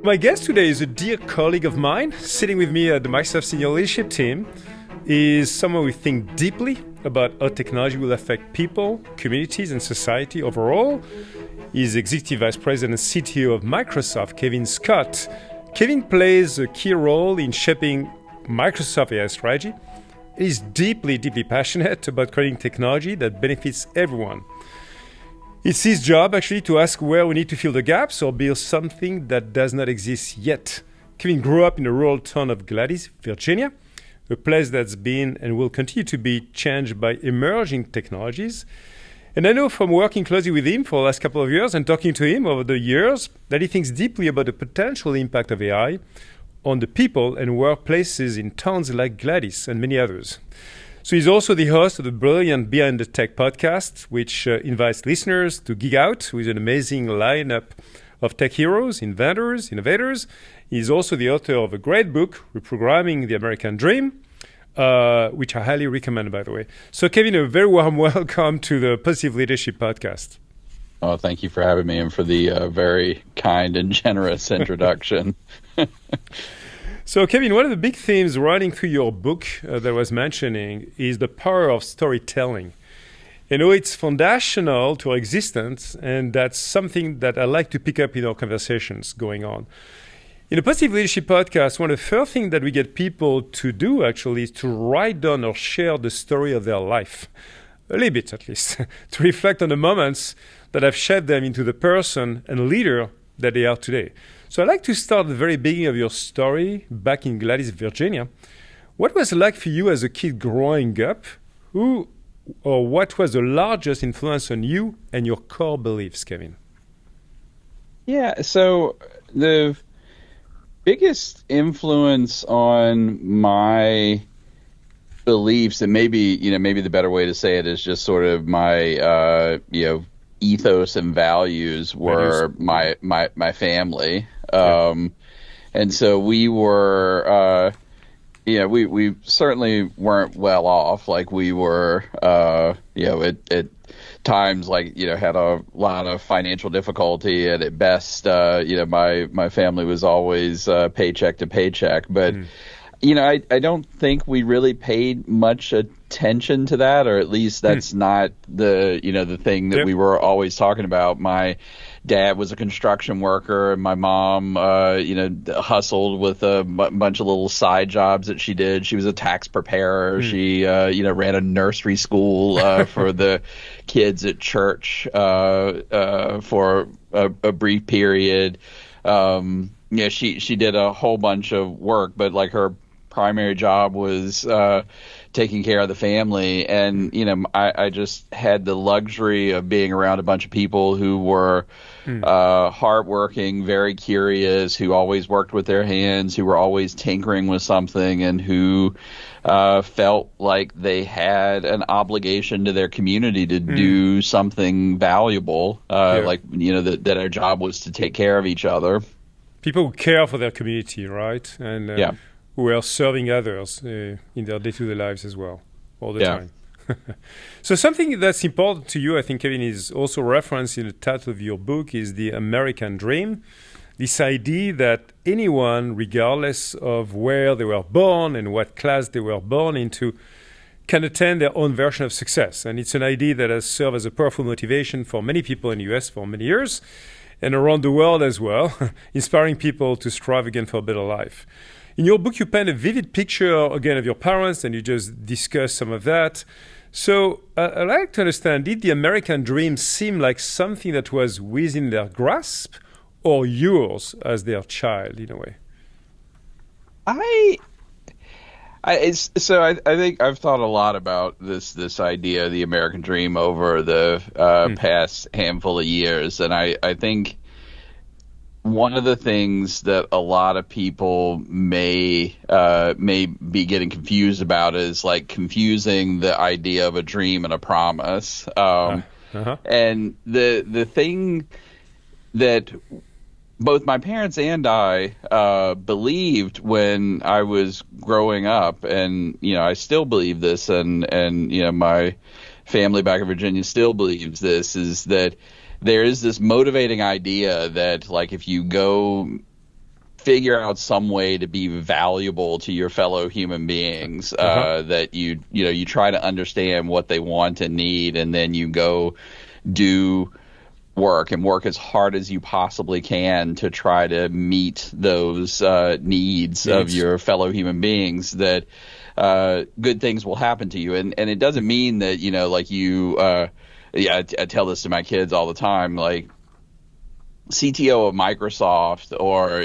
My guest today is a dear colleague of mine. Sitting with me at the Microsoft Senior Leadership Team is someone who thinks deeply about how technology will affect people, communities, and society overall. He's Executive Vice President and CTO of Microsoft, Kevin Scott. Kevin plays a key role in shaping Microsoft AI strategy. He's deeply passionate about creating technology that benefits everyone. It's his job, actually, to ask where we need to fill the gaps or build something that does not exist yet. Kevin grew up in the rural town of Gladys, Virginia, a place that's been and will continue to be changed by emerging technologies. And I know from working closely with him for the last couple of years and talking to him over the years that he thinks deeply about the potential impact of AI on the people and workplaces in towns like Gladys and many others. So he's also the host of the brilliant Behind the Tech podcast, which invites listeners to geek out with an amazing lineup of tech heroes, inventors, innovators. He's also the author of a great book, Reprogramming the American Dream, which I highly recommend, by the way. So Kevin, a very warm welcome to the Positive Leadership podcast. Oh, thank you for having me and for the very kind and generous introduction. So, Kevin, one of the big themes running through your book that I was mentioning is the power of storytelling. You know, it's foundational to our existence, and that's something that I like to pick up in our conversations going on. In the Positive Leadership podcast, one of the first things that we get people to do, actually, is to write down or share the story of their life, a little bit at least, to reflect on the moments that have shaped them into the person and leader that they are today. So I'd like to start at the very beginning of your story back in Gladys, Virginia. What was it like for you as a kid growing up? Who or what was the largest influence on you and your core beliefs, Kevin? Yeah, so the biggest influence on my beliefs, and maybe the better way to say it is just sort of my ethos and values were my family. And so we were, we certainly weren't well off. Like we were, at times, had a lot of financial difficulty, and at best, my family was always paycheck to paycheck. But I don't think we really paid much attention to that, or at least that's not the thing that we were always talking about. My dad was a construction worker, and my mom, hustled with a bunch of little side jobs that she did. She was a tax preparer. She, ran a nursery school for the kids at church for a brief period. She did a whole bunch of work, but like her primary job was taking care of the family. And, I just had the luxury of being around a bunch of people who were hardworking, very curious, who always worked with their hands, who were always tinkering with something, and who felt like they had an obligation to their community to do something valuable, that our job was to take care of each other. People who care for their community, right? And who are serving others in their day-to-day lives as well, all the time. So something that's important to you, I think, Kevin, is also referenced in the title of your book is the American Dream. This idea that anyone, regardless of where they were born and what class they were born into, can attain their own version of success. And it's an idea that has served as a powerful motivation for many people in the US for many years and around the world as well, inspiring people to strive again for a better life. In your book, you paint a vivid picture, again, of your parents, and you just discussed some of that. So I'd like to understand, did the American dream seem like something that was within their grasp or yours as their child, in a way? I think I've thought a lot about this idea of the American dream over the past handful of years, and I think one of the things that a lot of people may be getting confused about is like confusing the idea of a dream and a promise. And the thing that both my parents and I believed when I was growing up, and I still believe this, and my family back in Virginia still believes this, is that there is this motivating idea that, like, if you go figure out some way to be valuable to your fellow human beings, that you try to understand what they want and need, and then you go do work as hard as you possibly can to try to meet those needs of your fellow human beings, that good things will happen to you. And it doesn't mean that, I tell this to my kids all the time, like, CTO of Microsoft, or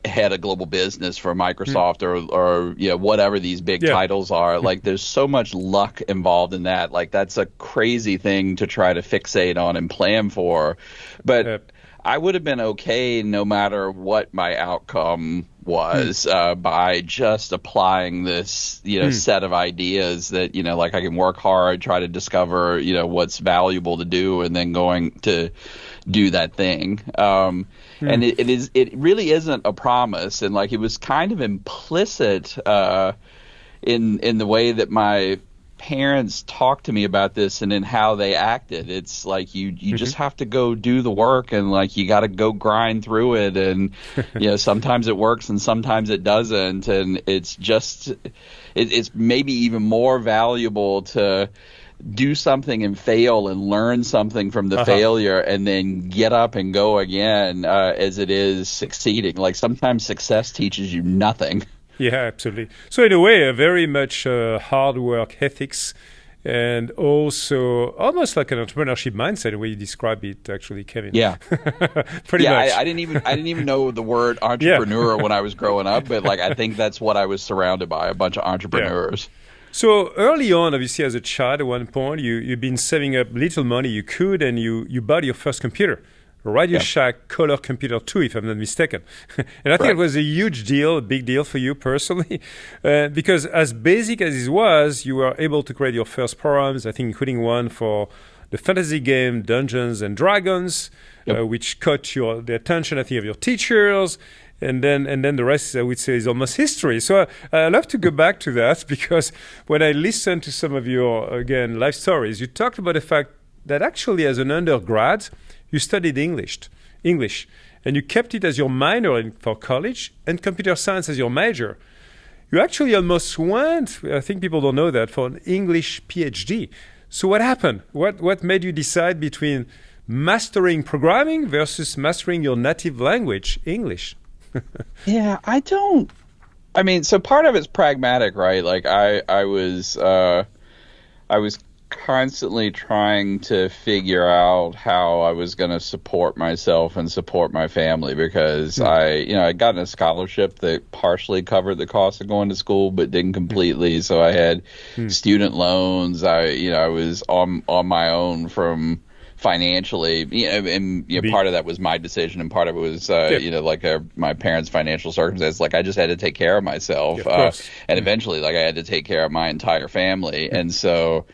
head of global business for Microsoft, or whatever these big titles are. Like, there's so much luck involved in that. Like, that's a crazy thing to try to fixate on and plan for. But I would have been okay no matter what my outcome was, by just applying this set of ideas that like, I can work hard, try to discover what's valuable to do, and then going to do that thing. And it really isn't a promise, and like, it was kind of implicit in the way that my parents talked to me about this and in how they acted. It's like you just have to go do the work, and like, you got to go grind through it, and sometimes it works and sometimes it doesn't, and it's maybe even more valuable to do something and fail and learn something from the failure, and then get up and go again, as it is succeeding. Like, sometimes success teaches you nothing. Yeah, absolutely. So in a way, a very much hard work ethics, and also almost like an entrepreneurship mindset, the way you describe it, actually, Kevin. Yeah, pretty much. I didn't even know the word entrepreneur when I was growing up, but like, I think that's what I was surrounded by, a bunch of entrepreneurs. Yeah. So early on, obviously, as a child, at one point, you've been saving up little money you could, and you bought your first computer. Radio Shack Color Computer 2, if I'm not mistaken. And I think it was a huge deal, a big deal for you personally, because as basic as it was, you were able to create your first programs, I think including one for the fantasy game Dungeons and Dragons, which caught the attention, I think, of your teachers. And then the rest, I would say, is almost history. So I love to go back to that, because when I listened to some of your, again, life stories, you talked about the fact that actually as an undergrad, you studied English, and you kept it as your minor for college, and computer science as your major. You actually almost went, I think people don't know that, for an English PhD. So what happened? What made you decide between mastering programming versus mastering your native language, English? Yeah, so part of it's pragmatic, right? Like, I was constantly trying to figure out how I was going to support myself and support my family, because I'd gotten a scholarship that partially covered the cost of going to school, but didn't completely. So I had student loans. I was on my own from financially, and part of that was my decision, and part of it was, my parents' financial circumstances. Like, I just had to take care of myself, and eventually, like, I had to take care of my entire family, and so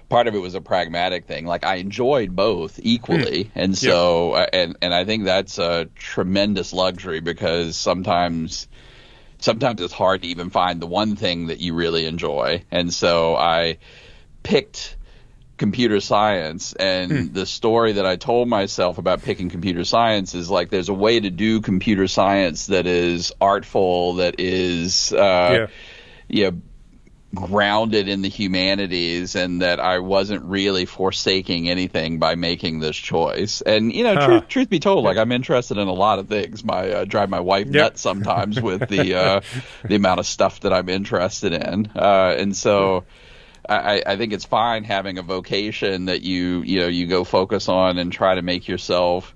part of it was a pragmatic thing. Like, I enjoyed both equally, and so and I think that's a tremendous luxury, because sometimes it's hard to even find the one thing that you really enjoy, and so I picked computer science, and the story that I told myself about picking computer science is like, there's a way to do computer science that is artful, that is grounded in the humanities, and that I wasn't really forsaking anything by making this choice. And truth be told, like, I'm interested in a lot of things. Drive my wife nuts sometimes with the amount of stuff that I'm interested in, and so I think it's fine having a vocation that you go focus on and try to make yourself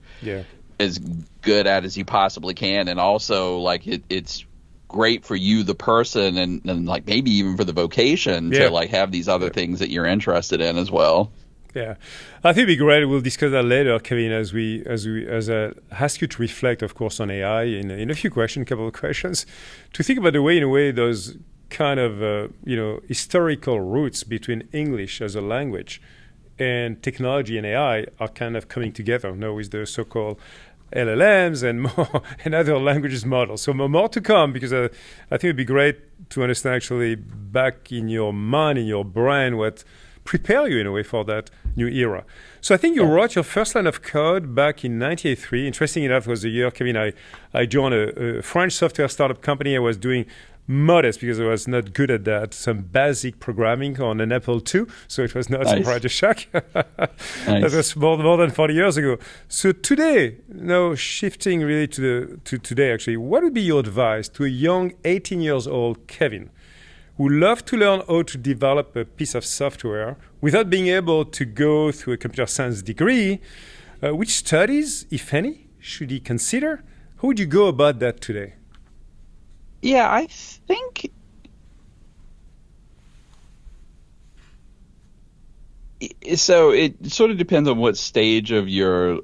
as good at as you possibly can, and also, like, it's great for you, the person, and like, maybe even for the vocation to like have these other things that you're interested in as well. Yeah, I think it'd be great. We'll discuss that later, Kevin, as I ask you to reflect, of course, on AI in a few questions, a couple of questions, to think about the way, in a way, those kind of historical roots between English as a language and technology and AI are kind of coming together now with the so-called LLMs and more and other languages models. So more to come, because I think it'd be great to understand actually back in your mind, in your brain, what prepare you in a way for that new era. So I think you wrote your first line of code back in 1983. Interesting enough, was the year, Kevin, I joined a French software startup company. I was doing modest, because I was not good at that, some basic programming on an Apple II, so it was not a Radio Shack. That was more than 40 years ago. So today, now shifting really to today, actually, what would be your advice to a young 18 years old Kevin who loved to learn how to develop a piece of software without being able to go through a computer science degree? Which studies, if any, should he consider? How would you go about that today? Yeah, I think so. It sort of depends on what stage of your,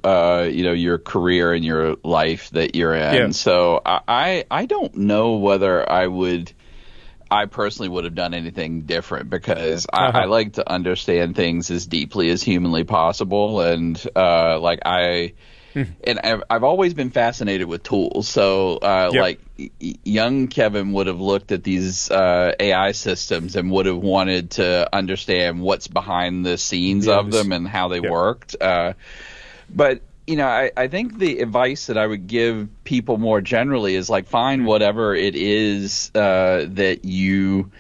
your career and your life that you're in. Yeah. So I don't know whether I personally would have done anything different, because I like to understand things as deeply as humanly possible, and and I've always been fascinated with tools. So, like young Kevin would have looked at these AI systems and would have wanted to understand what's behind the scenes of them and how they worked. But I think the advice that I would give people more generally is like, find whatever it is that you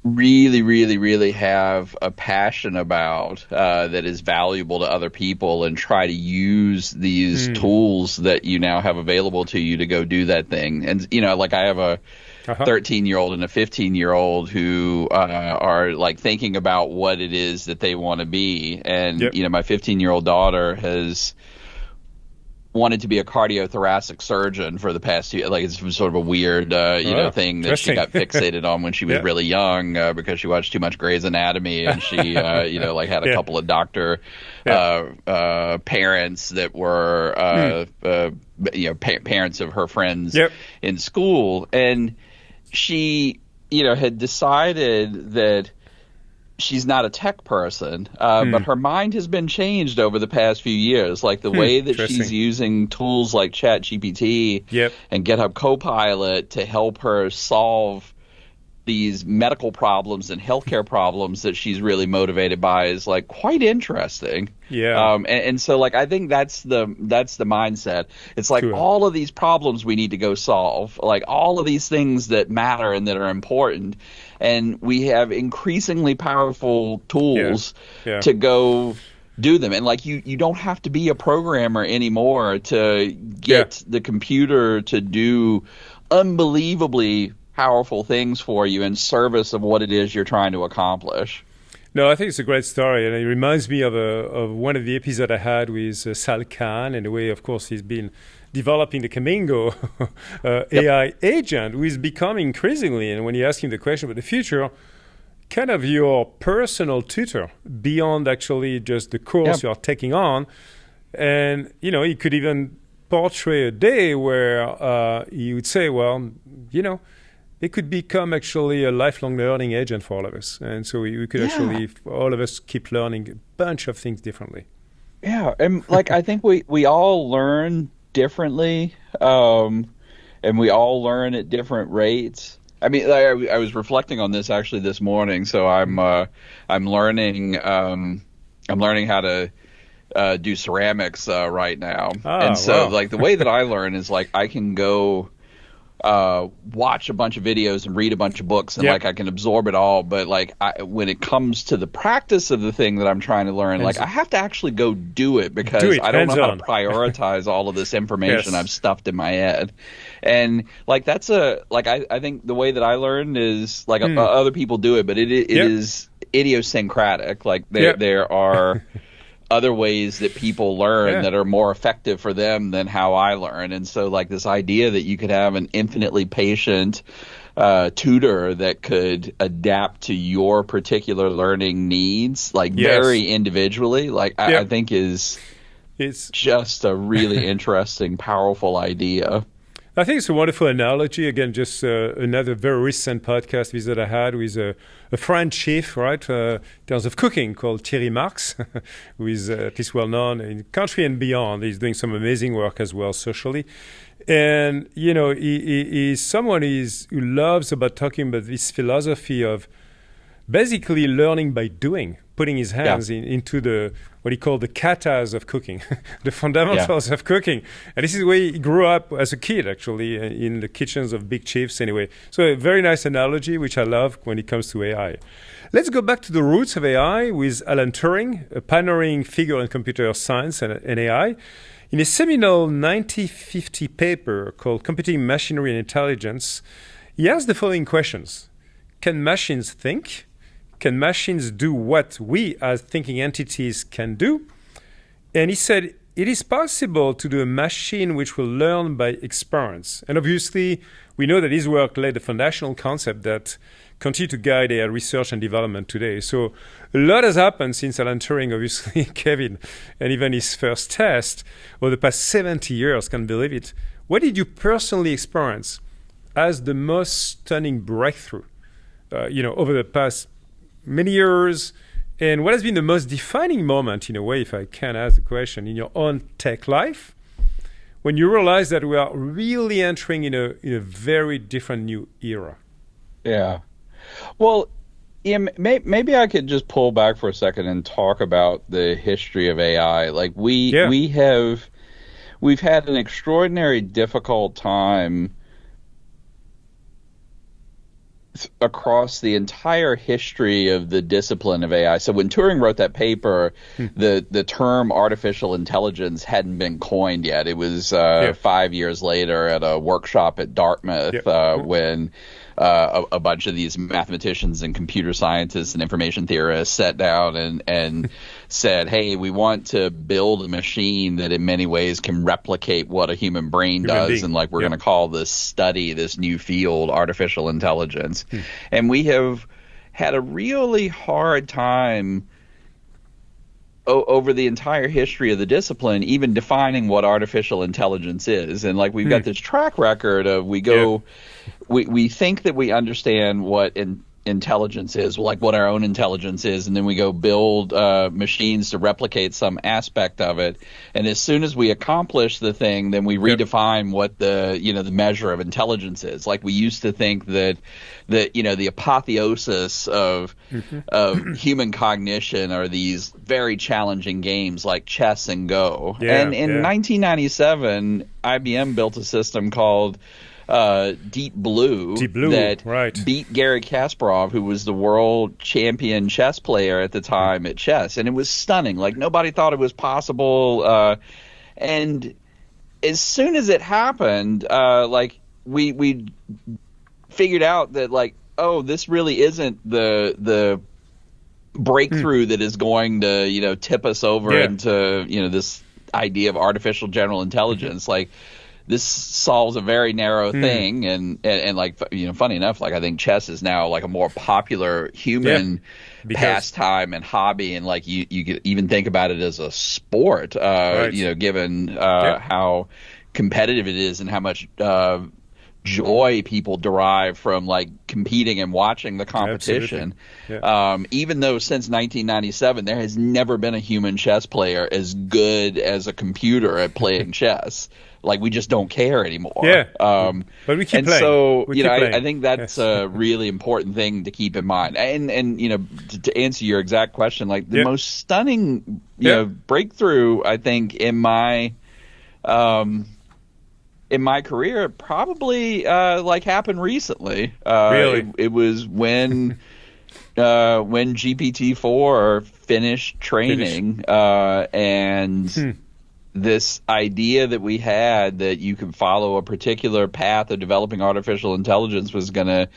really, really, really have a passion about that is valuable to other people, and try to use these tools that you now have available to you to go do that thing. And, like I have a 13-year-old and a 15-year-old who are like thinking about what it is that they want to be. And, my 15-year-old daughter has wanted to be a cardiothoracic surgeon for the past year. Like, it's sort of a weird, thing that she got fixated on when she was really young, because she watched too much Grey's Anatomy, and she, had a couple of doctor parents that were, parents of her friends in school. And she, had decided that she's not a tech person, but her mind has been changed over the past few years. Like the way that she's using tools like ChatGPT and GitHub Copilot to help her solve these medical problems and healthcare problems that she's really motivated by is like quite interesting. And so like I think that's the mindset. It's like all of these problems we need to go solve, like all of these things that matter and that are important, and we have increasingly powerful tools to go do them. And like you don't have to be a programmer anymore to get the computer to do unbelievably powerful things for you in service of what it is you're trying to accomplish. No, I think it's a great story, and it reminds me of one of the episodes I had with Sal Khan, and the way, of course, he's been developing the Kamingo AI agent, who is becoming increasingly, and when you ask him the question about the future, kind of your personal tutor beyond actually just the course you're taking on. And, he could even portray a day where he would say, well, it could become actually a lifelong learning agent for all of us. And so we could actually, all of us, keep learning a bunch of things differently. Yeah, and like I think we all learn differently, and we all learn at different rates. I mean, I was reflecting on this actually this morning. So I'm learning how to do ceramics right now. And so like the way that I learn is like I can go watch a bunch of videos and read a bunch of books, and like I can absorb it all, but like when it comes to the practice of the thing that I'm trying to learn, like I have to actually go do it, because I don't know how to prioritize all of this information I've stuffed in my head. And like that's I think the way that I learn is like other people do it, but it is idiosyncratic. Like there are other ways that people learn that are more effective for them than how I learn. And so like this idea that you could have an infinitely patient tutor that could adapt to your particular learning needs, like very individually, like I think it's just a really interesting, powerful idea. I think it's a wonderful analogy. Again, just another very recent podcast visit I had with a French chef, right, in terms of cooking, called Thierry Marx, who is at least well known in the country and beyond. He's doing some amazing work as well socially. And, he's someone who loves about talking about this philosophy of basically learning by doing, putting his hands into the what he called the katas of cooking, the fundamentals of cooking. And this is where he grew up as a kid, actually, in the kitchens of big chiefs anyway. So a very nice analogy, which I love when it comes to AI. Let's go back to the roots of AI with Alan Turing, a pioneering figure in computer science and AI. In a seminal 1950 paper called Computing Machinery and Intelligence, he asked the following questions. Can machines think? Can machines do what we as thinking entities can do? And he said, it is possible to do a machine which will learn by experience. And obviously, we know that his work laid the foundational concept that continue to guide AI research and development today. So a lot has happened since Alan Turing, obviously, Kevin, and even his first test over the past 70 years, can't believe it. What did you personally experience as the most stunning breakthrough, over the past many years? And what has been the most defining moment, in a way, if I can ask the question, in your own tech life, when you realize that we are really entering in a very different new era? Yeah. Well, maybe I could just pull back for a second and talk about the history of AI. Like we've had an extraordinary difficult time across the entire history of the discipline of AI. So when Turing wrote that paper, the term artificial intelligence hadn't been coined yet. It was 5 years later at a workshop at Dartmouth when a bunch of these mathematicians and computer scientists and information theorists sat down and said, hey, we want to build a machine that in many ways can replicate what a human brain does. And like we're going to call this study, this new field, artificial intelligence. And we have had a really hard time over the entire history of the discipline, even defining what artificial intelligence is. And like we've got this track record of we think that we understand what intelligence is, like what our own intelligence is, and then we go build machines to replicate some aspect of it. And as soon as we accomplish the thing, then we redefine what the measure of intelligence is. Like we used to think that the apotheosis of human cognition are these very challenging games like chess and Go. And in 1997, IBM built a system called Deep Blue that beat Garry Kasparov, who was the world champion chess player at the time at chess. And it was stunning. Like nobody thought it was possible. And as soon as it happened, we figured out that this really isn't the breakthrough that is going to, tip us over into, this idea of artificial general intelligence. Like this solves a very narrow thing, and funny enough, I think chess is now a more popular human pastime and hobby, and you could even think about it as a sport, given how competitive it is and how much joy people derive from competing and watching the competition. Even though since 1997 there has never been a human chess player as good as a computer at playing chess. We just don't care anymore. But we keep playing. So, I think that's a really important thing to keep in mind. And to answer your exact question, the most stunning, breakthrough, I think, in my career probably happened recently. Really? It was when GPT-4 finished training and this idea that we had that you could follow a particular path of developing artificial intelligence was going to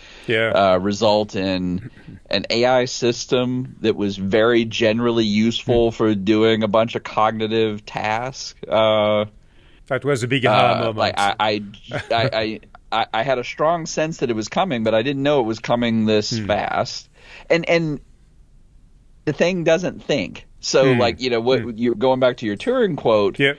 result in an AI system that was very generally useful for doing a bunch of cognitive tasks. That was a big aha moment. I had a strong sense that it was coming, but I didn't know it was coming this fast. And the thing doesn't think. So, what you're going back to your Turing quote. He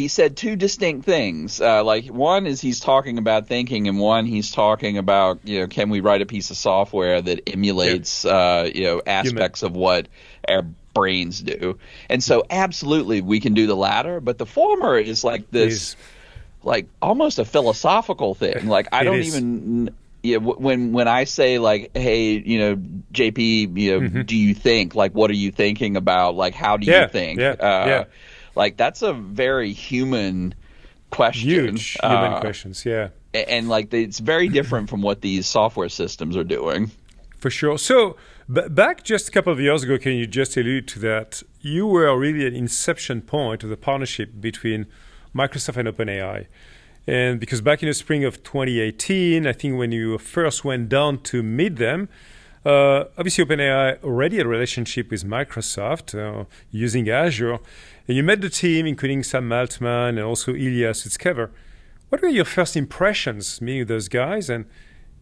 said two distinct things. One is he's talking about thinking, and one he's talking about, can we write a piece of software that emulates, aspects of what our brains do. And so, absolutely, we can do the latter, but the former is this, almost a philosophical thing. yeah, when I say like, hey, JP, do you think, like, what are you thinking about? Like, how do you Yeah, think? yeah, yeah. Like, that's a very human question. Huge human questions. Yeah. And like, it's very different from what these software systems are doing. For sure. So back just a couple of years ago, can you just allude to that? You were really an inception point of the partnership between Microsoft and OpenAI. And because back in the spring of 2018, I think when you first went down to meet them, obviously OpenAI already had a relationship with Microsoft using Azure. And you met the team, including Sam Altman and also Ilya Sutskever. What were your first impressions meeting those guys and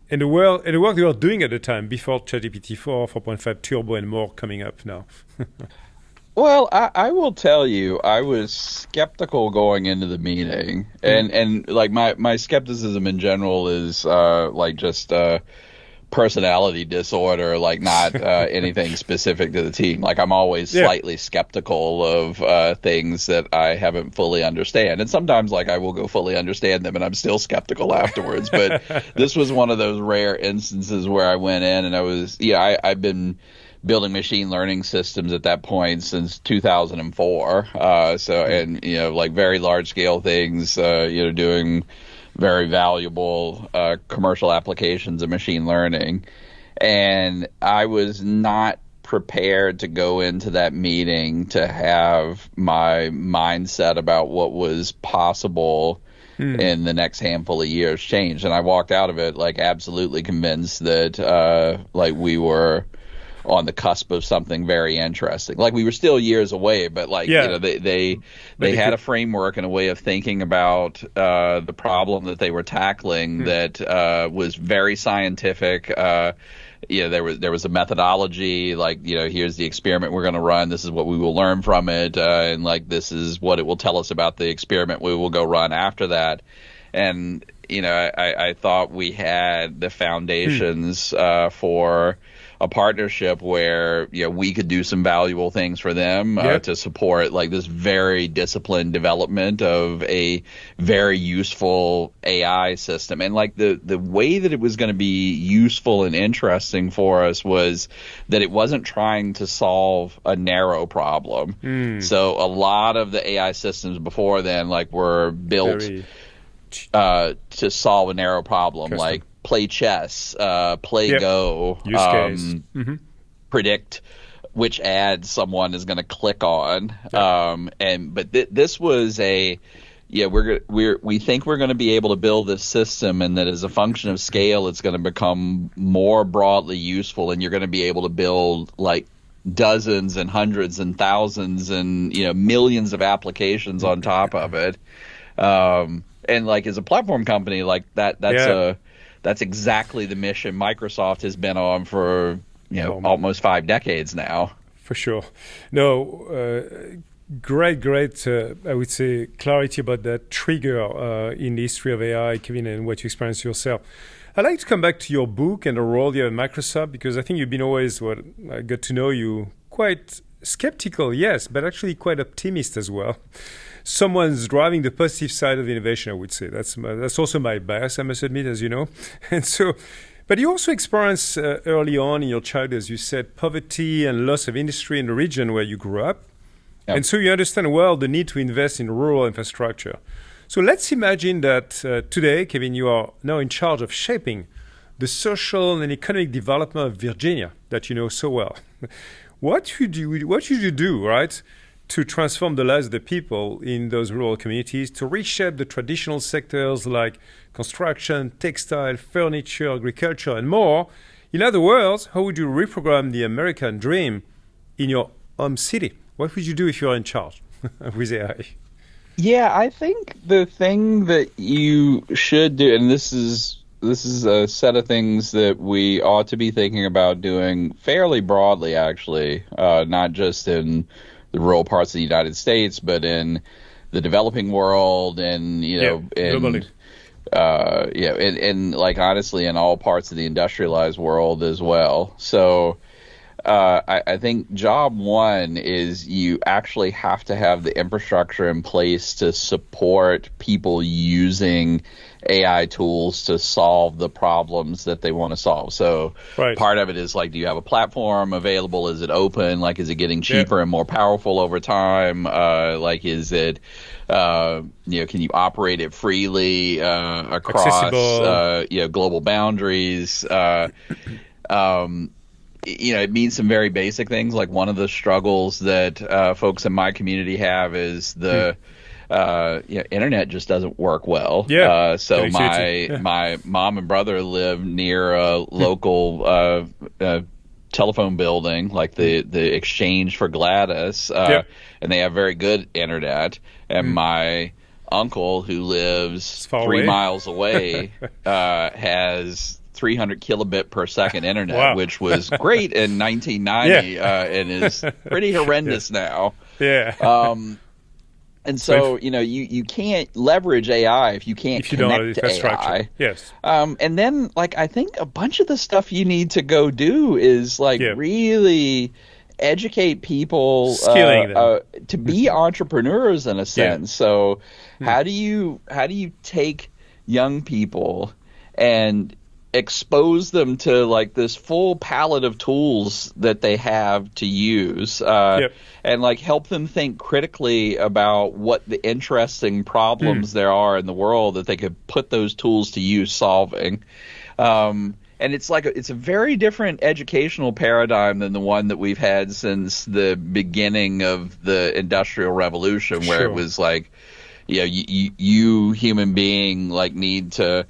the work they were doing at the time before ChatGPT 4, 4.5 Turbo, and more coming up now? Well, I will tell you, I was skeptical going into the meeting, and like my skepticism in general is like just personality disorder, like not anything specific to the team. Like I'm always slightly skeptical of things that I haven't fully understand, and sometimes like I will go fully understand them, and I'm still skeptical afterwards. But this was one of those rare instances where I went in and I was I've been building machine learning systems at that point since 2004. And like very large scale things, doing very valuable commercial applications of machine learning. And I was not prepared to go into that meeting to have my mindset about what was possible in the next handful of years change. And I walked out of it like absolutely convinced that like we were on the cusp of something very interesting. Like we were still years away, but like they had a framework and a way of thinking about the problem that they were tackling that was very scientific. There was a methodology, like here's the experiment we're going to run. This is what we will learn from it, and like this is what it will tell us about the experiment we will go run after that. And I thought we had the foundations for a partnership where we could do some valuable things for them to support like this very disciplined development of a very useful AI system. And like the way that it was going to be useful and interesting for us was that it wasn't trying to solve a narrow problem. So a lot of the AI systems before then like were built to solve a narrow problem, like play chess, play Go, use case. Predict which ad someone is going to click on. But this was we think we're going to be able to build this system, and that as a function of scale, it's going to become more broadly useful, and you're going to be able to build like dozens and hundreds and thousands and millions of applications on top of it. And like as a platform company, like that's exactly the mission Microsoft has been on for almost 5 decades now. For sure. No, great. I would say clarity about that trigger in the history of AI, Kevin, and what you experienced yourself. I'd like to come back to your book and the role you have at Microsoft, because I think you've been always I got to know you quite skeptical, yes, but actually quite optimist as well. Someone's driving the positive side of innovation, I would say. That's also my bias, I must admit, as you know. And so, but you also experienced early on in your childhood, as you said, poverty and loss of industry in the region where you grew up. Yep. And so you understand well the need to invest in rural infrastructure. So let's imagine that today, Kevin, you are now in charge of shaping the social and economic development of Virginia that you know so well. What should you do, right, to transform the lives of the people in those rural communities, to reshape the traditional sectors like construction, textile, furniture, agriculture, and more? In other words, how would you reprogram the American dream in your home city? What would you do if you're in charge with AI? Yeah, I think the thing that you should do, and this is a set of things that we ought to be thinking about doing fairly broadly, actually, not just in the rural parts of the United States, but in the developing world, and globally. And like honestly, in all parts of the industrialized world as well. So, I think job one is you actually have to have the infrastructure in place to support people using AI tools to solve the problems that they want to solve. So Right. part of it is like, do you have a platform available? Is it open? Like, is it getting cheaper Yeah. and more powerful over time? Like, is it, can you operate it freely across, Accessible. global boundaries? It means some very basic things. Like one of the struggles that folks in my community have is the internet just doesn't work well. Yeah. So Connectivity. my Yeah. my mom and brother live near a local telephone building, like the exchange for Gladys, Yep. and they have very good internet. And Mm. my uncle, who lives It's far 3 miles away. away, has 300 kilobit per second internet, Wow. which was great in 1990 Yeah. and is pretty horrendous now. Yeah. And So so, you can't leverage AI if you can't if you don't have the connect to infrastructure. AI. Yes. And then, like, I think a bunch of the stuff you need to go do is, like, Yeah. really educate people Skilling them. to be entrepreneurs in a Yeah. sense. So Hmm. how do you take young people and expose them to like this full palette of tools that they have to use, Yep. and like help them think critically about what the interesting problems there are in the world that they could put those tools to use solving. And it's like it's a very different educational paradigm than the one that we've had since the beginning of the Industrial Revolution, where it Sure. was like, you human being like need to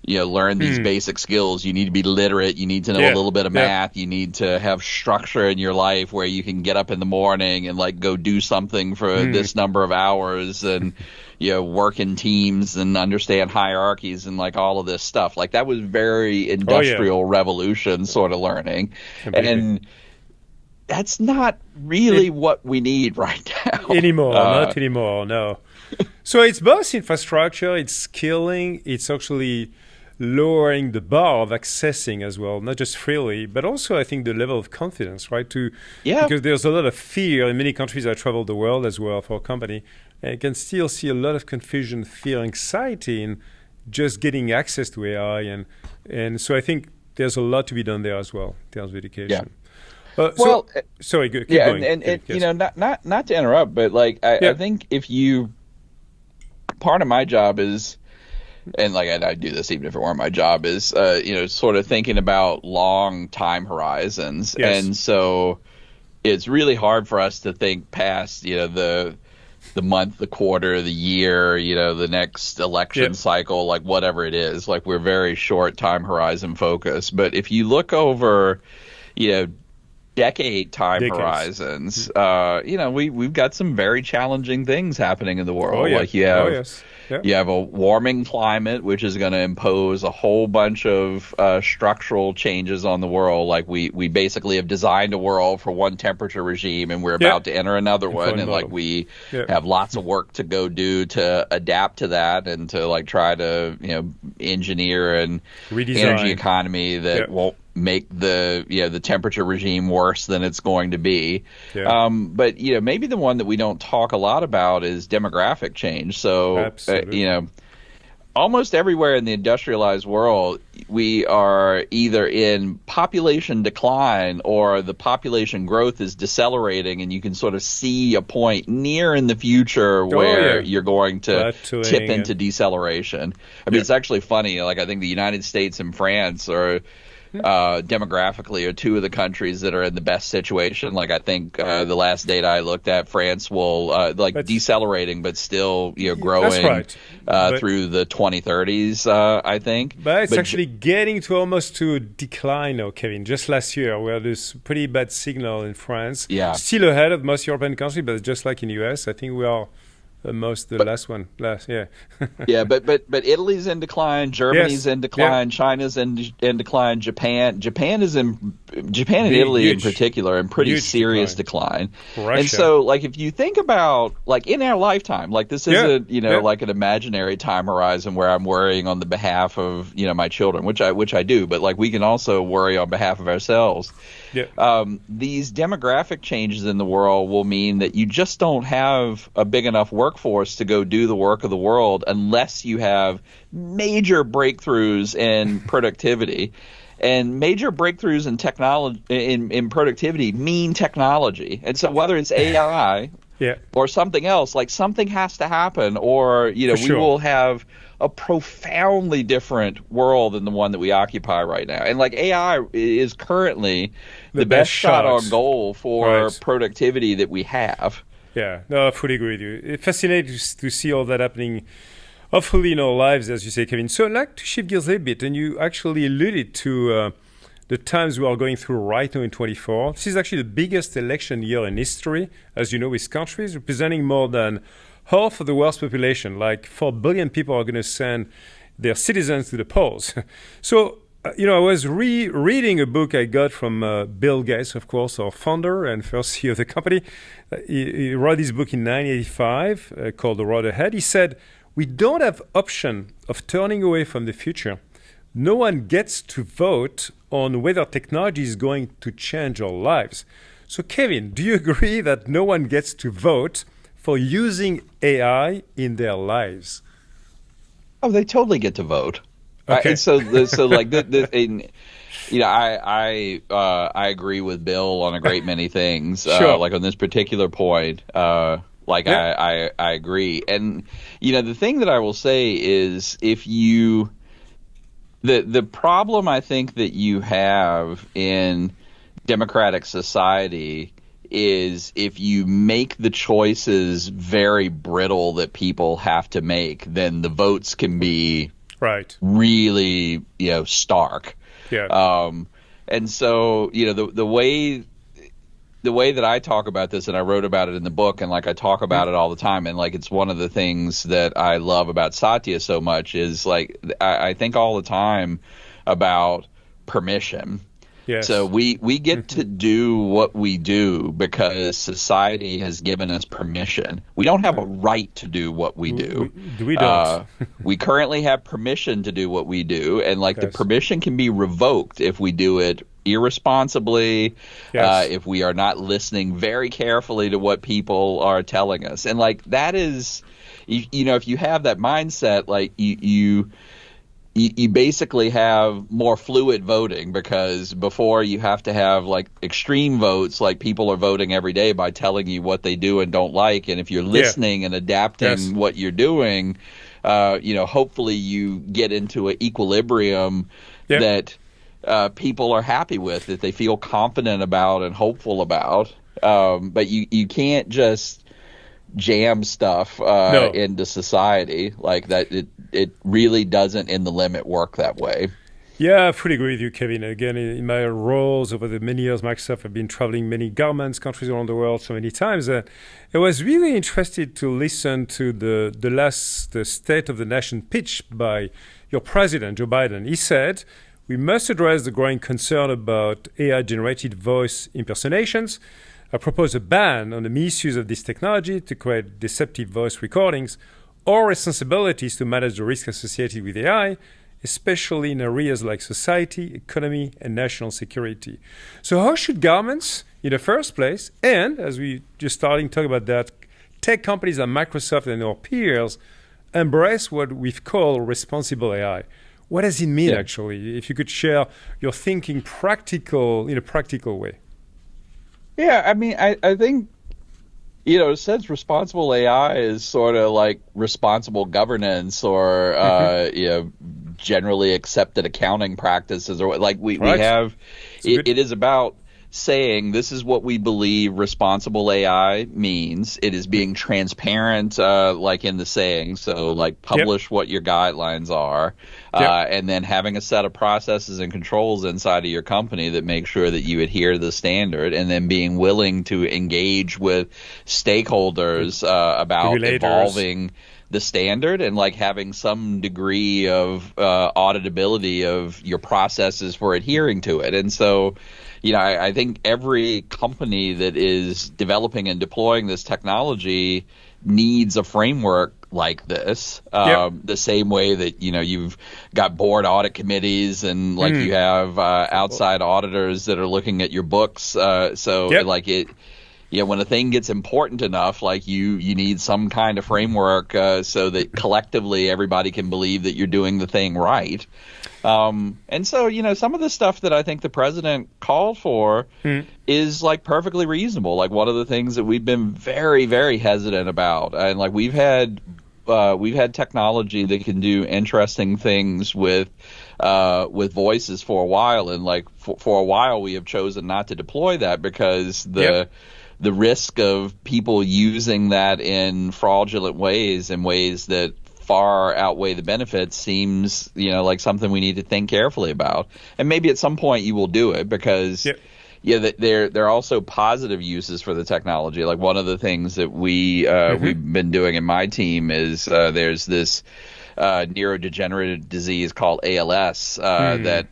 learn these basic skills. You need to be literate. You need to know a Yeah. little bit of Yeah. math. You need to have structure in your life where you can get up in the morning and like go do something for this number of hours and work in teams and understand hierarchies and like all of this stuff. Like that was very Industrial Revolution sort of learning. Completely. And that's not really what we need right now. Anymore, not anymore, no. So it's both infrastructure, it's skilling, it's actually lowering the bar of accessing as well, not just freely, but also I think the level of confidence, right? Because there's a lot of fear in many countries. I traveled the world as well for a company, and you can still see a lot of confusion, fear, anxiety in just getting access to AI, and so I think there's a lot to be done there as well in terms of education. Sorry, keep going. And Yes. not to interrupt, but like I think if you, part of my job is, and like I do this even if it weren't my job, is sort of thinking about long time horizons. Yes. And so it's really hard for us to think past the month, the quarter, the year, the next election cycle, like whatever it is. Like we're very short time horizon focused. But if you look over decade time horizons, we've got some very challenging things happening in the world. Like you have a warming climate, which is going to impose a whole bunch of structural changes on the world. Like we basically have designed a world for one temperature regime, and we're about to enter another one, and like we have lots of work to go do to adapt to that and to like try to engineer an energy economy that won't make the temperature regime worse than it's going to be. But maybe the one that we don't talk a lot about is demographic change. So almost everywhere in the industrialized world, we are either in population decline or the population growth is decelerating, and you can sort of see a point near in the future where you're going to tip into deceleration. I mean, it's actually funny. Like I think the United States and France are demographically are two of the countries that are in the best situation. Like I think the last data I looked at, France will decelerating but still growing through the 2030s. I think, but it's actually getting to almost to a decline now, Kevin. Just last year, we had this pretty bad signal in France. Still ahead of most European countries, but just like in the US, I think we are Yeah. Yeah, but Italy's in decline, Germany's Yes. in Yeah. decline, China's in decline, Japan and Big, Italy in huge, particular are in pretty huge serious decline. decline. And Russia. so like if you think about like in our lifetime, like this Yeah. isn't, Yeah. like an imaginary time horizon where I'm worrying on the behalf of, my children, which I do, but like we can also worry on behalf of ourselves. Yeah. These demographic changes in the world will mean that you just don't have a big enough workforce to go do the work of the world unless you have major breakthroughs in productivity. And major breakthroughs in technology in productivity mean technology. And so whether it's AI Yeah. or something else, like something has to happen, or For we sure. will have a profoundly different world than the one that we occupy right now. And like AI is currently the best shot on goal for Right. productivity that we have. Yeah, no, I fully agree with you. It's fascinating to see all that happening, hopefully in our lives, as you say, Kevin. So I'd like to shift gears a little bit, and you actually alluded to the times we are going through right now in 24. This is actually the biggest election year in history, as you know, with countries representing more than half of the world's population. Like 4 billion people are going to send their citizens to the polls. So I was reading a book I got from Bill Gates, of course, our founder and first CEO of the company. He wrote this book in 1985 called The Road Ahead. He said, we don't have option of turning away from the future. No one gets to vote on whether technology is going to change our lives. So, Kevin, do you agree that no one gets to vote for using AI in their lives? Oh, they totally get to vote. Okay. So like I agree with Bill on a great many things. Sure. Like on this particular point, Yeah. I agree. And the thing that I will say is the problem I think that you have in democratic society is if you make the choices very brittle that people have to make, then the votes can be Right. really, stark. Yeah. And so, the way that I talk about this, and I wrote about it in the book, and like I talk about it all the time, and like it's one of the things that I love about Satya so much is like I think all the time about permission. Yes. So we get to do what we do because society has given us permission. We don't have a right to do what we do. We don't. We currently have permission to do what we do, and like the Yes. permission can be revoked if we do it irresponsibly, Yes. if we are not listening very carefully to what people are telling us. And like that is, if you have that mindset, like you basically have more fluid voting, because before you have to have like extreme votes, like people are voting every day by telling you what they do and don't like. And if you're listening and adapting Yes. what you're doing, hopefully you get into an equilibrium Yeah. that people are happy with, that they feel confident about and hopeful about. But you can't just jam stuff No. into society like that. It really doesn't in the limit work that way. Yeah, I fully agree with you, Kevin. Again, in my roles over the many years myself, I've been traveling many governments, countries around the world so many times. I was really interested to listen to the State of the Nation pitch by your president, Joe Biden. He said, we must address the growing concern about AI-generated voice impersonations. I propose a ban on the misuse of this technology to create deceptive voice recordings, or responsibilities to manage the risk associated with AI, especially in areas like society, economy, and national security. So how should governments, in the first place, and as we just starting to talk about that, tech companies like Microsoft and our peers, embrace what we've called responsible AI? What does it mean, actually? If you could share your thinking in a practical way. Yeah, I mean, I think, it says responsible AI is sort of like responsible governance or, generally accepted accounting practices, or like we have, it is about saying this is what we believe responsible AI means. It is being transparent, like in the saying. So, like, publish what your guidelines are, and then having a set of processes and controls inside of your company that make sure that you adhere to the standard, and then being willing to engage with stakeholders about evolving the standard and like having some degree of auditability of your processes for adhering to it. And so, you know, I think every company that is developing and deploying this technology needs a framework like this, the same way that, you know, you've got board audit committees and like you have outside auditors that are looking at your books. Like it, yeah, when a thing gets important enough, like you need some kind of framework so that collectively everybody can believe that you're doing the thing right. And so, you know, some of the stuff that I think the president called for is like perfectly reasonable. Like one of the things that we've been very, very hesitant about, and like we've had technology that can do interesting things with voices for a while, and like for a while we have chosen not to deploy that because the risk of people using that in fraudulent ways, in ways that far outweigh the benefits, seems, you know, like something we need to think carefully about. And maybe at some point you will do it because there are also positive uses for the technology. Like one of the things that we've been doing in my team is there's this neurodegenerative disease called ALS that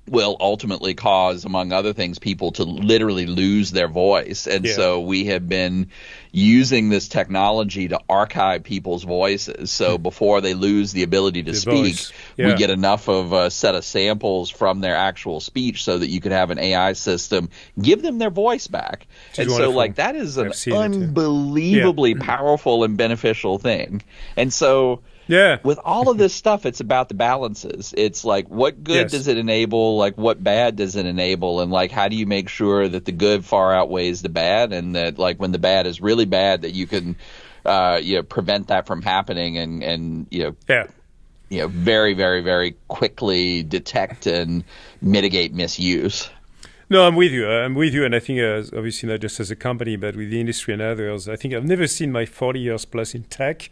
will ultimately cause, among other things, people to literally lose their voice. And so we have been using this technology to archive people's voices. So before they lose the ability to speak, we get enough of a set of samples from their actual speech so that you could have an AI system give them their voice back. And so like that is an unbelievably powerful and beneficial thing. And so with all of this stuff, it's about the balances. It's like, what good does it enable? Like, what bad does it enable? And like, how do you make sure that the good far outweighs the bad, and that like when the bad is really bad, that you can, prevent that from happening, and very, very, very quickly detect and mitigate misuse. No, I'm with you. And I think obviously not just as a company, but with the industry and others, I think I've never seen my 40 years plus in tech.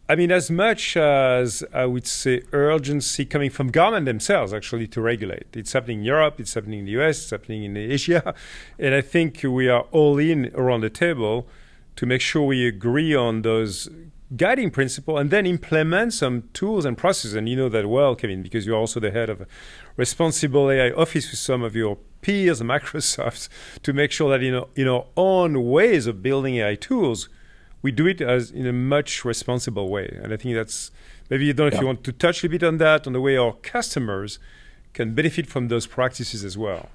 I mean, as much as I would say urgency coming from government themselves actually to regulate. It's happening in Europe, it's happening in the US, it's happening in Asia. And I think we are all in around the table to make sure we agree on those guiding principles and then implement some tools and processes. And you know that well, Kevin, because you're also the head of a responsible AI office with some of your peers, Microsoft, to make sure that in our own ways of building AI tools, we do it as in a much responsible way. And I think that's, maybe you don't know if you want to touch a bit on that, on the way our customers can benefit from those practices as well.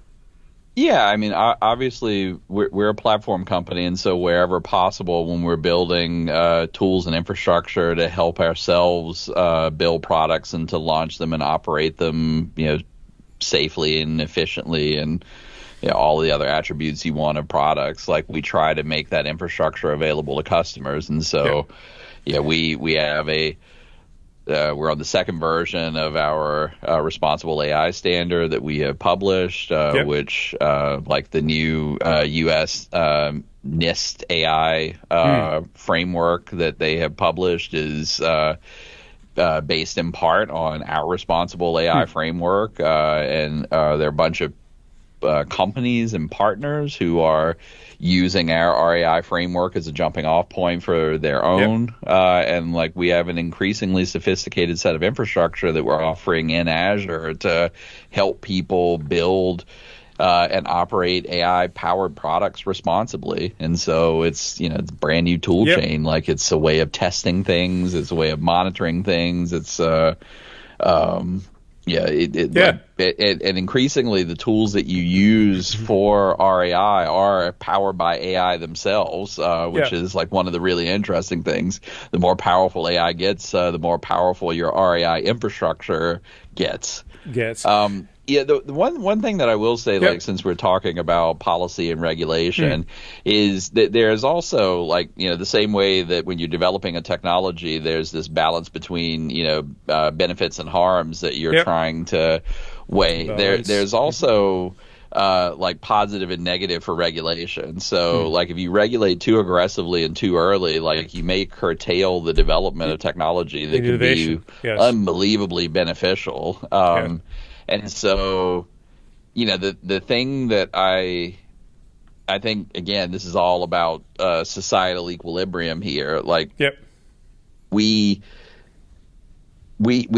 Yeah, I mean, obviously we're a platform company, and so wherever possible, when we're building tools and infrastructure to help ourselves build products and to launch them and operate them, you know, safely and efficiently, and all the other attributes you want of products, like we try to make that infrastructure available to customers. And so, we have we're on the second version of our responsible AI standard that we have published, which like the new U.S. NIST AI framework that they have published is based in part on our responsible AI framework, and there are a bunch of companies and partners who are using our RAI framework as a jumping off point for their own. And like we have an increasingly sophisticated set of infrastructure that we're offering in Azure to help people build and operate AI powered products responsibly. And so it's, it's a brand new tool chain. Like it's a way of testing things. It's a way of monitoring things. It's, and increasingly the tools that you use for RAI are powered by AI themselves, which is like one of the really interesting things. The more powerful AI gets, the more powerful your RAI infrastructure gets. The one thing that I will say, like, since we're talking about policy and regulation, is that there's also, like, the same way that when you're developing a technology, there's this balance between, benefits and harms that you're trying to weigh. There's also like positive and negative for regulation. So like if you regulate too aggressively and too early, like you may curtail the development of technology that could be unbelievably beneficial. And so, the thing that I think, again, this is all about societal equilibrium here. Like we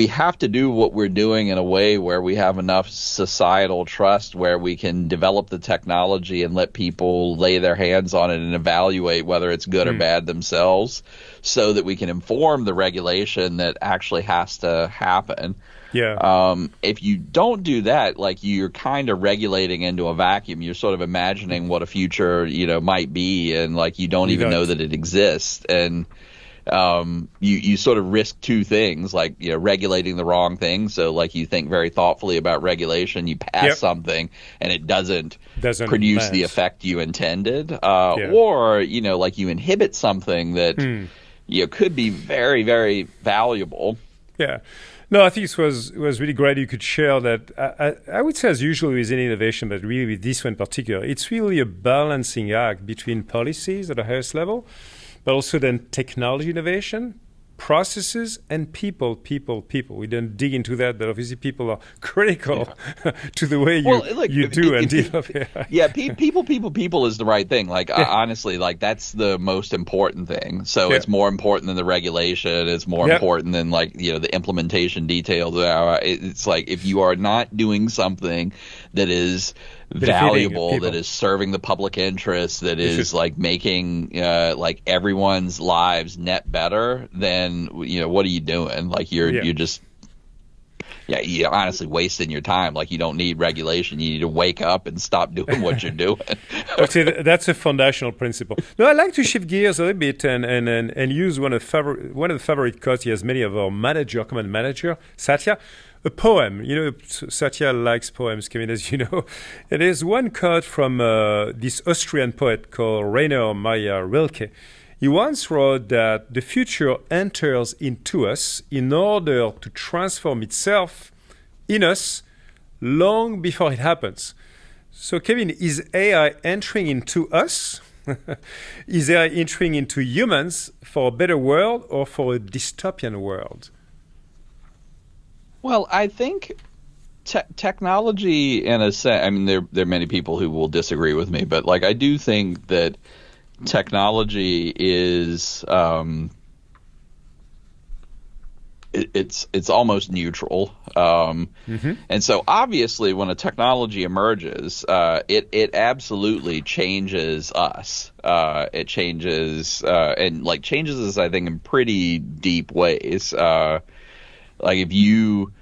have to do what we're doing in a way where we have enough societal trust where we can develop the technology and let people lay their hands on it and evaluate whether it's good or bad themselves, so that we can inform the regulation that actually has to happen. If you don't do that, like, you're kind of regulating into a vacuum. You're sort of imagining what a future, might be, and like you don't even know that it exists. And you sort of risk two things, like, regulating the wrong thing. So like you think very thoughtfully about regulation, you pass something and it doesn't produce the effect you intended, or like you inhibit something that could be very, very valuable. No, I think it was really great you could share that. I would say, as usual with any innovation, but really with this one in particular, it's really a balancing act between policies at the highest level, but also then technology innovation, processes, and people. We don't dig into that, but obviously people are critical to the way you do and develop. People is the right thing. Like, honestly, like, that's the most important thing. So it's more important than the regulation. It's more important than, like, the implementation details. It's like, if you are not doing something that is valuable, that is serving the public interest, that is like making like everyone's lives net better, then what are you doing? Like, you're just you're honestly wasting your time. Like, you don't need regulation. You need to wake up and stop doing what you're doing. Okay, that's a foundational principle. No, I like to shift gears a little bit and use one of the favorite quotes he has many of our command manager, Satya. A poem. Satya likes poems, Kevin, as you know. And there's one quote from this Austrian poet called Rainer Maria Rilke. He once wrote that the future enters into us in order to transform itself in us long before it happens. So, Kevin, is AI entering into us? Is AI entering into humans for a better world or for a dystopian world? Well, I think technology, in a sense, I mean, there are many people who will disagree with me, but like, I do think that technology is it's almost neutral, and so obviously when a technology emerges, it absolutely changes us. It changes and like changes us, I think, in pretty deep ways. Like, if you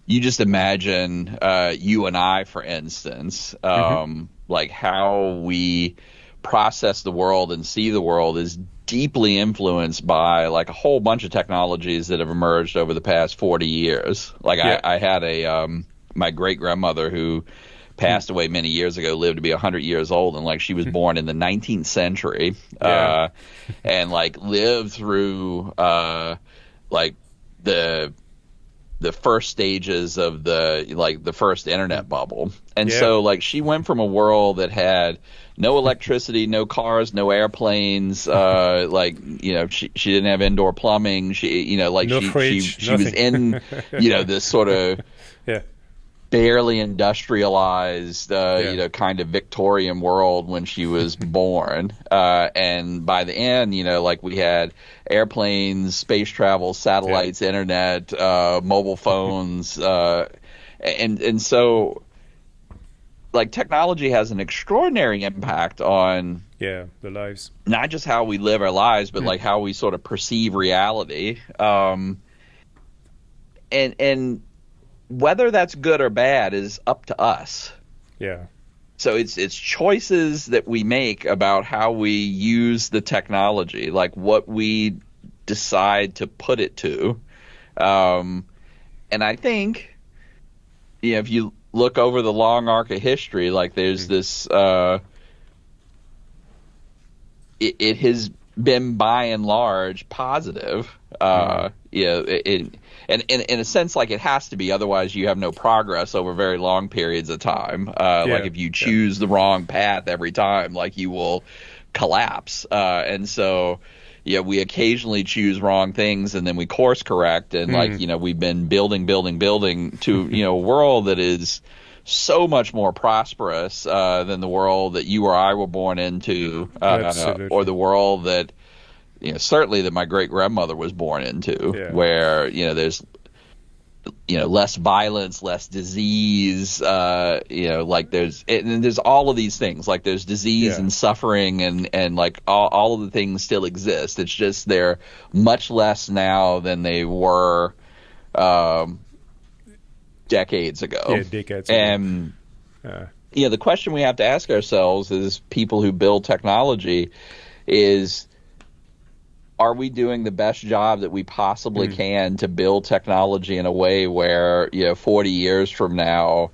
just imagine you and I, for instance, like how we process the world and see the world is deeply influenced by like a whole bunch of technologies that have emerged over the past 40 years. Like, I had my great grandmother who passed away many years ago, lived to be 100 years old, and like she was born in the 19th century, and like lived through like the first stages of the first internet bubble. And so like she went from a world that had no electricity, no cars, no airplanes, like, she didn't have indoor plumbing. She, like no fridge, she was in, this sort of barely industrialized, kind of Victorian world when she was born. And by the end, like, we had airplanes, space travel, satellites, internet, mobile phones, and so like technology has an extraordinary impact on the lives, not just how we live our lives, but like how we sort of perceive reality, and whether that's good or bad is up to us. So it's choices that we make about how we use the technology, like what we decide to put it to. And I think, if you look over the long arc of history, like there's this, it has been by and large positive. And in a sense, like it has to be, otherwise you have no progress over very long periods of time. Like if you choose the wrong path every time, like you will collapse. And so, we occasionally choose wrong things and then we course correct. And we've been building to, a world that is so much more prosperous than the world that you or I were born into, or the world that, certainly that my great grandmother was born into, where, there's, less violence, less disease, like there's all of these things, like there's disease and suffering and like all of the things still exist. It's just they're much less now than they were decades ago. And the question we have to ask ourselves as people who build technology is, are we doing the best job that we possibly can to build technology in a way where, 40 years from now,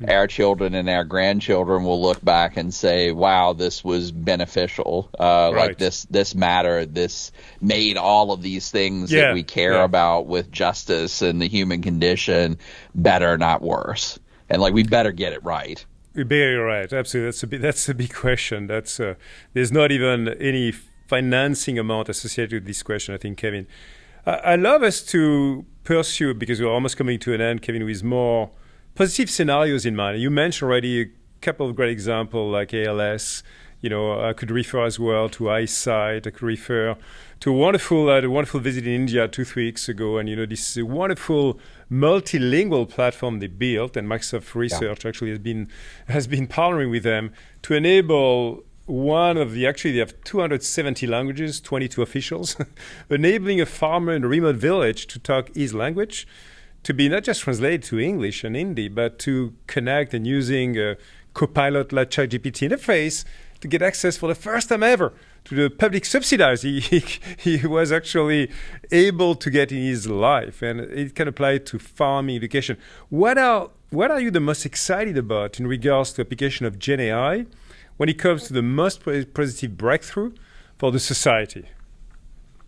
our children and our grandchildren will look back and say, wow, this was beneficial. Like this mattered. This made all of these things that we care about with justice and the human condition better, not worse. And like, we better get it right. We better get it right. Absolutely. That's a big question. There's not even any financing amount associated with this question, I think, Kevin. I love us to pursue, because we're almost coming to an end, Kevin, with more positive scenarios in mind. You mentioned already a couple of great examples like ALS. I could refer as well to eyesight. I could refer to a wonderful visit in India 2-3 weeks ago. And, this wonderful multilingual platform they built, and Microsoft Research actually has been partnering with them to enable they have 270 languages, 22 officials, enabling a farmer in a remote village to talk his language, to be not just translated to English and Hindi, but to connect and using a Copilot like ChatGPT interface to get access for the first time ever to the public subsidies he was actually able to get in his life. And it can apply to farming, education. What are you the most excited about in regards to application of Gen AI when it comes to the most positive breakthrough for the society?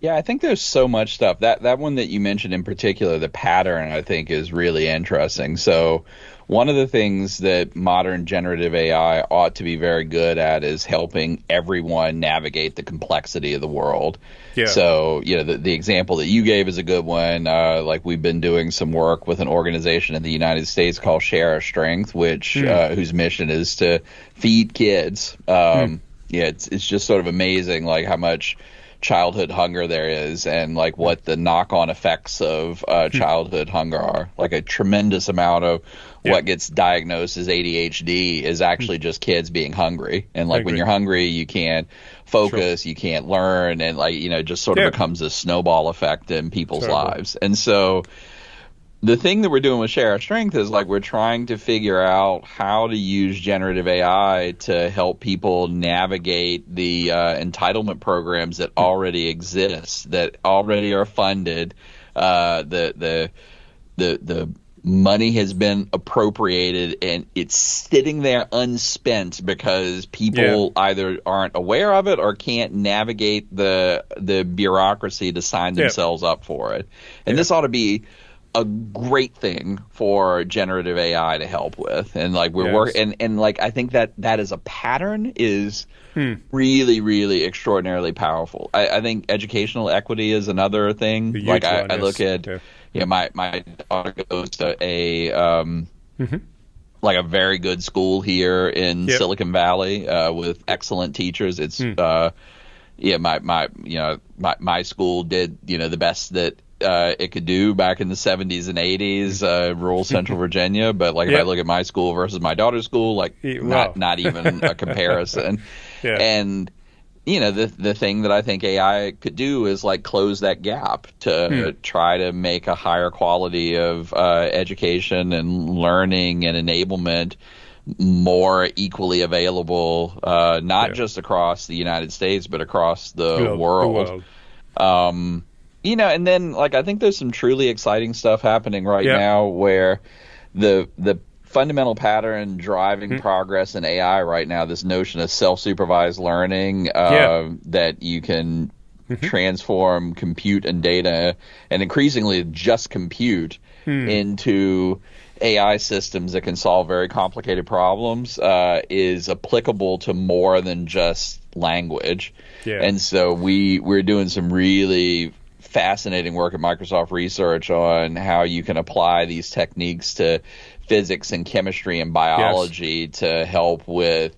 Yeah, I think there's so much stuff. That one that you mentioned in particular, the pattern, I think is really interesting. So one of the things that modern generative AI ought to be very good at is helping everyone navigate the complexity of the world. Yeah. So, the example that you gave is a good one. Like we've been doing some work with an organization in the United States called Share Our Strength, whose mission is to feed kids. It's just sort of amazing, like how much childhood hunger there is, and like what the knock-on effects of childhood hunger are. Like a tremendous amount of what gets diagnosed as ADHD is actually just kids being hungry. And like when you're hungry, you can't focus, you can't learn, and like, it just sort of becomes a snowball effect in people's lives. And so the thing that we're doing with Share Our Strength is like we're trying to figure out how to use generative AI to help people navigate the entitlement programs that already exist, that already are funded. The money has been appropriated and it's sitting there unspent because people either aren't aware of it or can't navigate the bureaucracy to sign themselves up for it. And this ought to be a great thing for generative AI to help with. And like we're working, and like I think that as a pattern is really, really extraordinarily powerful. I think educational equity is another thing. Like I look at my daughter goes to like a very good school here in Silicon Valley with excellent teachers. It's my school did the best that it could do back in the 70s and 80s, rural Central Virginia. But like if I look at my school versus my daughter's school, like not even a comparison. And the thing that I think AI could do is like close that gap to try to make a higher quality of education and learning and enablement more equally available, not just across the United States, but across the world. And then like I think there's some truly exciting stuff happening right now where the fundamental pattern driving progress in AI right now, this notion of self-supervised learning, that you can transform compute and data, and increasingly just compute, into AI systems that can solve very complicated problems is applicable to more than just language. Yeah. And so we're doing some really fascinating work at Microsoft Research on how you can apply these techniques to physics and chemistry and biology to help with,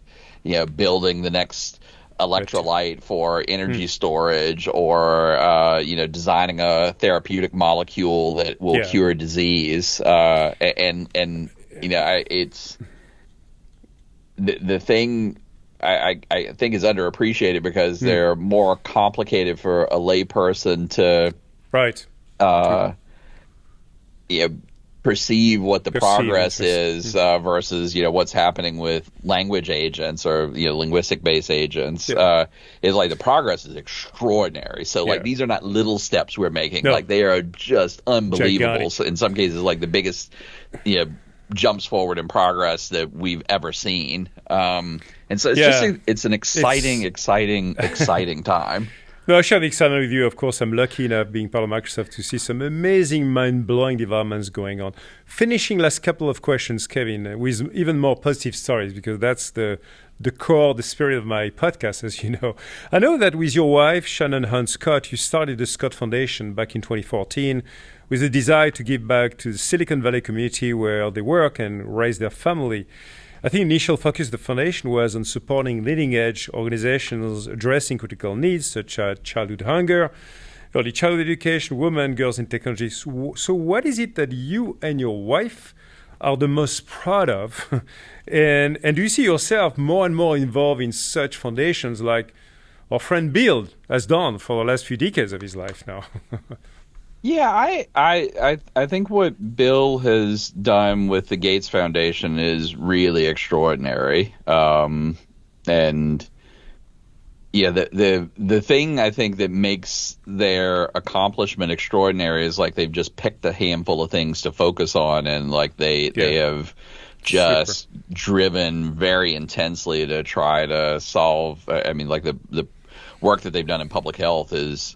building the next electrolyte for energy storage, or designing a therapeutic molecule that will cure disease. It's the thing I think is underappreciated because they're more complicated for a layperson to perceive what the progress is versus what's happening with language agents or linguistic based agents. Is like the progress is extraordinary. So like these are not little steps we're making. Like they are just unbelievable. So in some cases, like the biggest jumps forward in progress that we've ever seen. And so it's an exciting time. No, I share the excitement with you. Of course, I'm lucky enough being part of Microsoft to see some amazing, mind-blowing developments going on. Finishing last couple of questions, Kevin, with even more positive stories, because that's the core, the spirit of my podcast, as you know. I know that with your wife, Shannon Hunt Scott, you started the Scott Foundation back in 2014 with a desire to give back to the Silicon Valley community where they work and raise their family. I think the initial focus of the foundation was on supporting leading-edge organizations addressing critical needs such as childhood hunger, early childhood education, women, girls in technology. So what is it that you and your wife are the most proud of? and do you see yourself more and more involved in such foundations like our friend Bill has done for the last few decades of his life now? Yeah, I think what Bill has done with the Gates Foundation is really extraordinary. And the thing I think that makes their accomplishment extraordinary is like they've just picked a handful of things to focus on, and like they have just driven very intensely to try to solve. I mean, like the work that they've done in public health is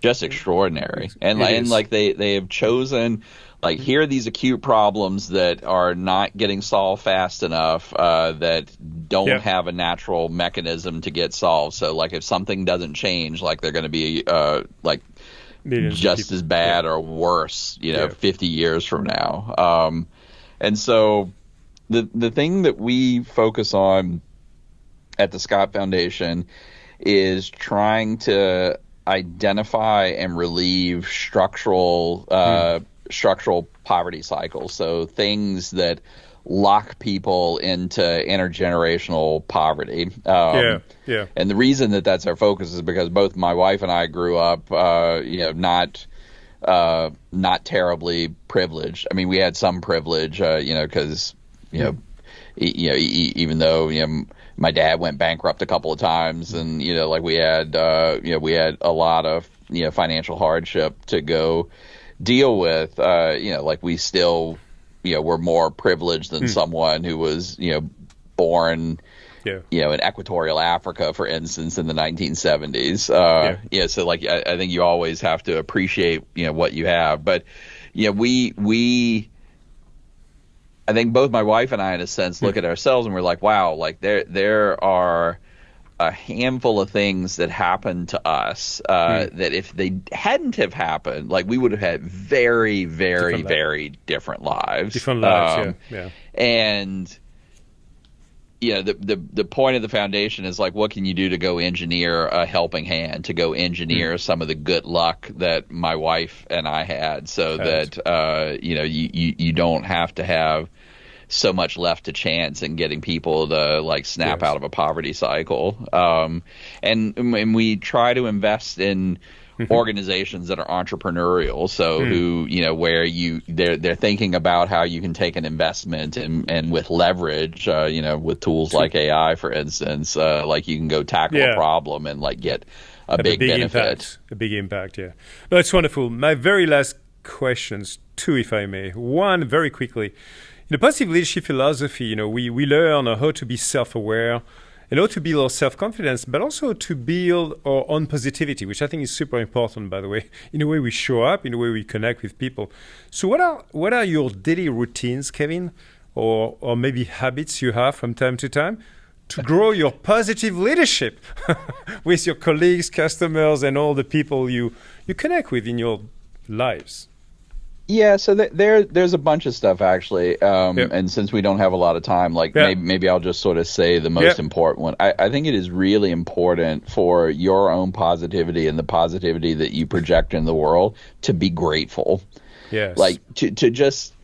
just extraordinary. And like they have chosen, like, here are these acute problems that are not getting solved fast enough, that don't have a natural mechanism to get solved. So like if something doesn't change, like they're going to be like millions just as bad or worse, 50 years from now. And so the thing that we focus on at the Scott Foundation is trying to identify and relieve structural poverty cycles. So things that lock people into intergenerational poverty. And the reason that that's our focus is because both my wife and I grew up, not terribly privileged. I mean, we had some privilege, because, even though, my dad went bankrupt a couple of times, and we had a lot of financial hardship to go deal with. Like we still were more privileged than someone who was born in equatorial Africa, for instance, in the 1970s. So like I think you always have to appreciate what you have, but I think both my wife and I, in a sense, look at ourselves and we're like, wow, like there are a handful of things that happened to us that if they hadn't have happened, like we would have had very, very, very different lives. And the point of the foundation is like, what can you do to go engineer a helping hand, to go engineer some of the good luck that my wife and I had, so that you don't have to have so much left to chance in getting people to like snap out of a poverty cycle. And we try to invest in organizations that are entrepreneurial, so who where they're thinking about how you can take an investment and with leverage, with tools like AI, for instance, like you can go tackle a problem and like get a big benefit. A big impact, yeah. No, it's wonderful. My very last questions, two, if I may. One, very quickly. In the positive leadership philosophy, we learn how to be self-aware to build our self-confidence, but also to build our own positivity, which I think is super important, by the way, in the way we show up, in the way we connect with people. So what are your daily routines, Kevin, or maybe habits you have from time to time to grow your positive leadership with your colleagues, customers, and all the people you connect with in your lives? Yeah, so there's a bunch of stuff actually, and since we don't have a lot of time, maybe I'll just sort of say the most important one. I think it is really important for your own positivity and the positivity that you project in the world to be grateful. Yes. Like to just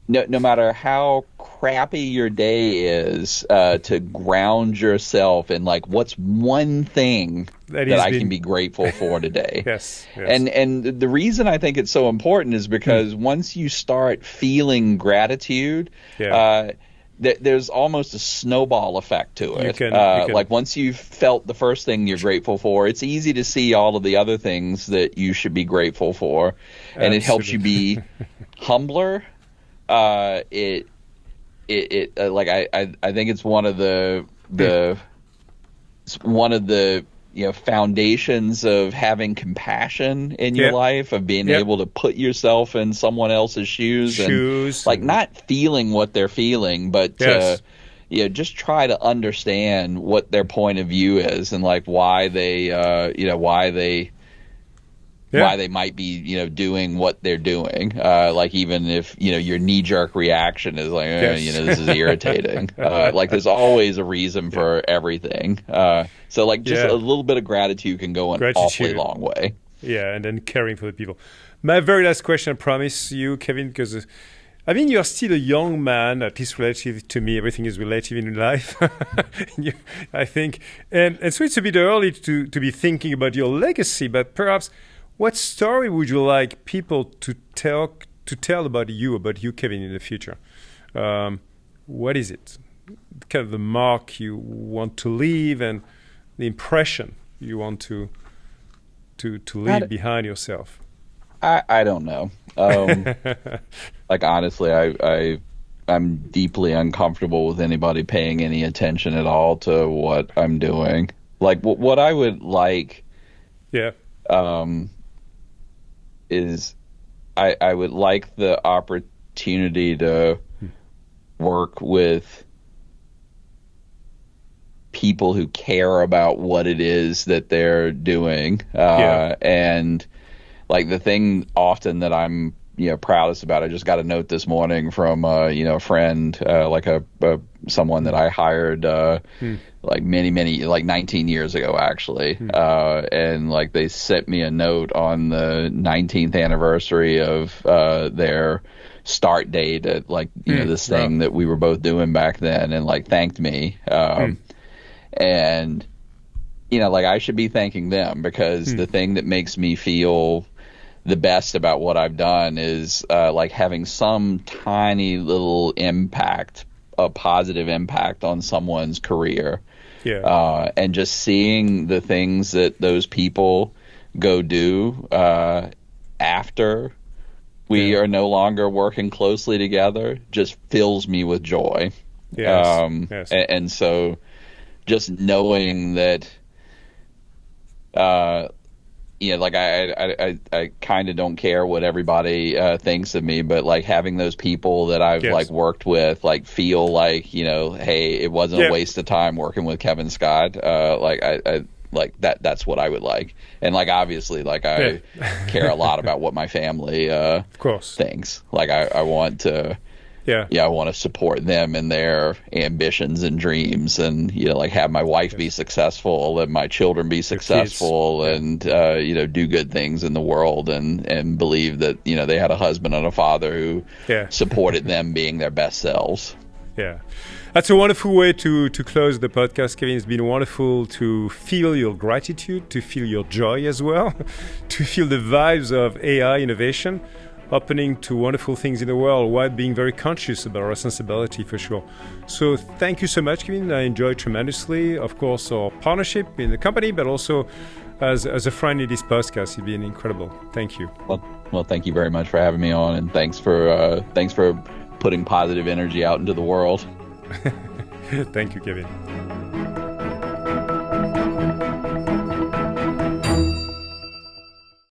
no matter how crappy your day is, to ground yourself in like what's one thing that I can be grateful for today. Yes. And the reason I think it's so important is because once you start feeling gratitude, there's almost a snowball effect to it. You can. Like once you've felt the first thing you're grateful for, it's easy to see all of the other things that you should be grateful for, and it helps you be humbler. I think it's one of the foundations of having compassion in your life, of being able to put yourself in someone else's shoes and like not feeling what they're feeling, but just try to understand what their point of view is and like why they might be, doing what they're doing. Like even if, your knee-jerk reaction is like, this is irritating. Like there's always a reason for everything. So like just a little bit of gratitude can go an awfully long way. Yeah, and then caring for the people. My very last question, I promise you, Kevin, because you're still a young man, at least relative to me. Everything is relative in life, I think. And so it's a bit early to be thinking about your legacy, but perhaps what story would you like people to tell about you, Kevin, in the future? What is it? Kind of the mark you want to leave and the impression you want to leave behind yourself. I don't know. Like honestly, I'm deeply uncomfortable with anybody paying any attention at all to what I'm doing. Like what I would like. Yeah. Is I would like the opportunity to work with people who care about what it is that they're doing. And like the thing often that I'm proudest about, I just got a note this morning from a friend, like someone that I hired like many like 19 years ago actually, and like they sent me a note on the 19th anniversary of their start date at like this thing that we were both doing back then, and like thanked me, and like I should be thanking them because the thing that makes me feel the best about what I've done is like having some tiny little impact, a positive impact on someone's career. And just seeing the things that those people go do after we are no longer working closely together just fills me with joy. And so just knowing that like I kind of don't care what everybody thinks of me, but like having those people that I've like worked with, like feel like, hey, it wasn't a waste of time working with Kevin Scott. Like I like that's what I would like. And like, obviously, like I care a lot about what my family of course thinks. Like I want to, I want to support them in their ambitions and dreams, and like have my wife be successful and my children be successful, and do good things in the world, and believe that they had a husband and a father who supported them being their best selves. Yeah, that's a wonderful way to close the podcast, Kevin. It's been wonderful to feel your gratitude, to feel your joy as well, to feel the vibes of AI innovation, opening to wonderful things in the world while being very conscious about our responsibility, for sure. So thank you so much, Kevin. I enjoyed tremendously, of course, our partnership in the company, but also as a friend in this podcast. It's been incredible. Thank you. Well, thank you very much for having me on, and thanks for putting positive energy out into the world. Thank you, Kevin.